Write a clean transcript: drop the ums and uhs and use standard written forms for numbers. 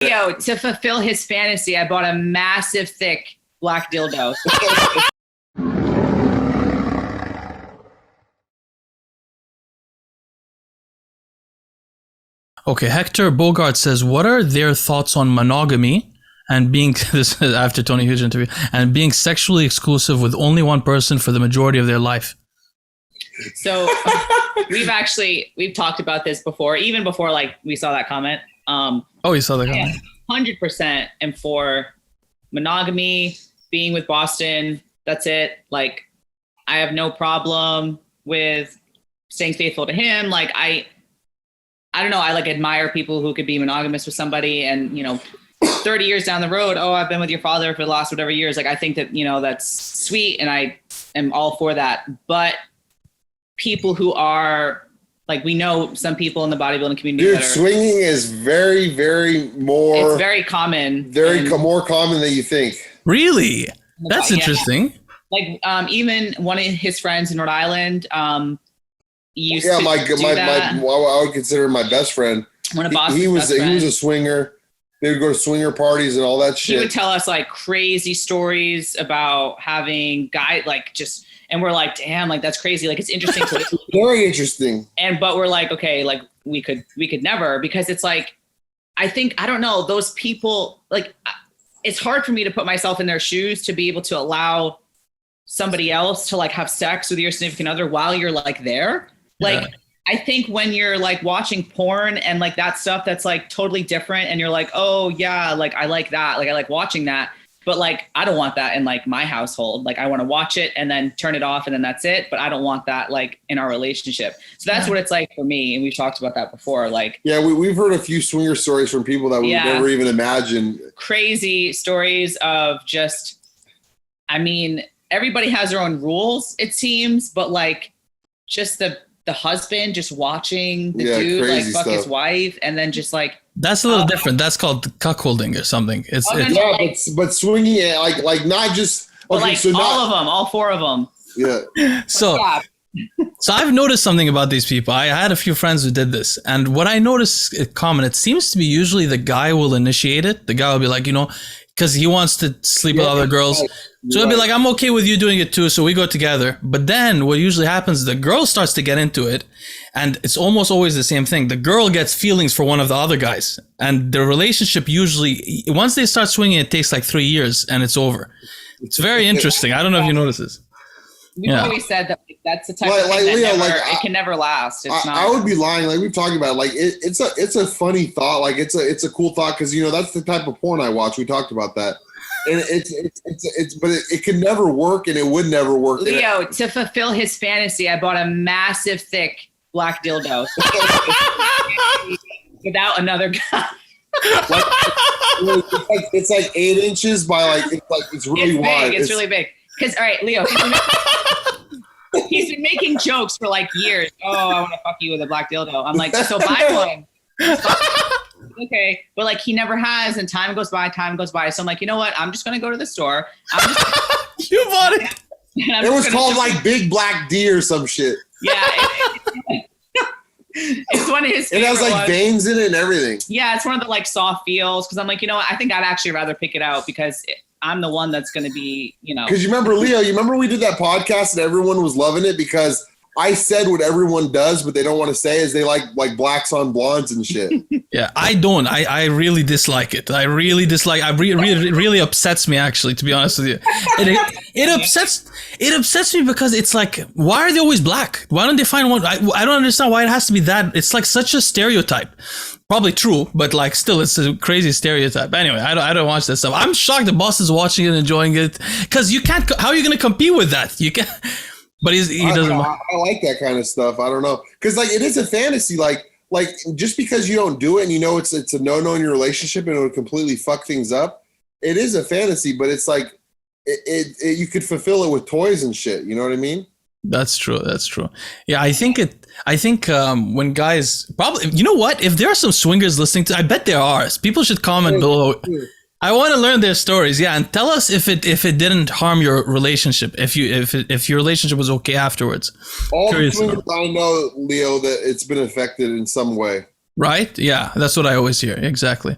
Yo, to fulfill his fantasy, I bought a massive, thick black dildo. Okay, Hector Bogart says, what are their thoughts on monogamy and being, this is after Tony Hughes interview, and being sexually exclusive with only one person for the majority of their life? So we've talked about this before, even before like we saw that comment. Oh, you saw that comment? 100% am for monogamy, being with Bostin. That's it. Like, I have no problem with staying faithful to him. Like, I don't know. I like admire people who could be monogamous with somebody and, 30 years down the road, oh, I've been with your father for the last whatever years. Like, I think that, that's sweet. And I am all for that. But people who are like, we know some people in the bodybuilding community. Dude, swinging is very, very more. It's very common. More common than you think. Really? That's interesting. Like, even one of his friends in Rhode Island, used to I would consider my best friend. One of Boston's he was a swinger. They would go to swinger parties and all that shit. He would tell us like crazy stories about having and we're like, damn, like that's crazy. Like it's interesting. Very interesting. But we're like, okay, like we could never, because it's like, I don't know, those people, like, it's hard for me to put myself in their shoes to be able to allow somebody else to like have sex with your significant other while you're like there. Like, yeah. I think when you're like watching porn and like that stuff, that's like totally different. And you're like, oh yeah, like I like that. Like I like watching that. But like, I don't want that in like my household. Like I want to watch it and then turn it off and then that's it. But I don't want that like in our relationship. So that's what it's like for me. And we've talked about that before. Like, yeah, we've heard a few swinger stories from people that we never even imagined. Crazy stories of just, everybody has their own rules, it seems, but like just the husband just watching the dude like fuck his wife and then just like, that's a little different. That's called cuckolding or something. But swinging it like not just okay, like so all four of them. Yeah. So I've noticed something about these people. I had a few friends who did this, and what I noticed common, it seems to be usually the guy will initiate it. The guy will be like, because he wants to sleep with other girls. So he'll be like, I'm okay with you doing it too, so we go together. But then what usually happens, the girl starts to get into it, and it's almost always the same thing. The girl gets feelings for one of the other guys, and the relationship usually, once they start swinging, it takes like 3 years, and it's over. It's very interesting. I don't know if you notice this. We've always said that that's the type of thing that it can never last. It's not. I would be lying. Like we've talked about, like it's a funny thought. Like it's a cool thought because that's the type of porn I watch. We talked about that. And but it could never work, and it would never work. Leo, to fulfill his fantasy, I bought a massive, thick black dildo without another guy. It's like 8 inches by it's really wide. It's really big. Because all right, Leo, he's been making jokes for like years. Oh, I want to fuck you with a black dildo. I'm like, so buy one. Okay, but like he never has, and time goes by. So I'm like, you know what? I'm just gonna go to the store. You bought it. It was called like Big Black D or some shit. Yeah, it's one of his. It has like veins in it and everything. Yeah, it's one of the like soft feels. Because I'm like, you know what? I think I'd actually rather pick it out because I'm the one that's gonna be, Because you remember, Leo? You remember we did that podcast and everyone was loving it because I said what everyone does, but they don't want to say is they like blacks on blondes and shit. Yeah, I don't. I really dislike it. I really dislike. Really upsets me, actually, to be honest with you. It upsets me because it's like, why are they always black? Why don't they find one? I don't understand why it has to be that. It's like such a stereotype. Probably true, but like still, it's a crazy stereotype. Anyway, I don't watch that stuff. I'm shocked that Boston's watching it and enjoying it because you can't. How are you going to compete with that? You can't. But he doesn't. I like that kind of stuff. I don't know, because like it is a fantasy. Like just because you don't do it and it's a no in your relationship and it would completely fuck things up. It is a fantasy, but it's like you could fulfill it with toys and shit. You know what I mean? That's true. Yeah, I think when guys probably, you know what? If there are some swingers listening to, I bet there are. People should comment below. I want to learn their stories, yeah, and tell us if it didn't harm your relationship, if your relationship was okay afterwards. All the swingers I know, Leo, that it's been affected in some way. Right? Yeah, that's what I always hear. Exactly.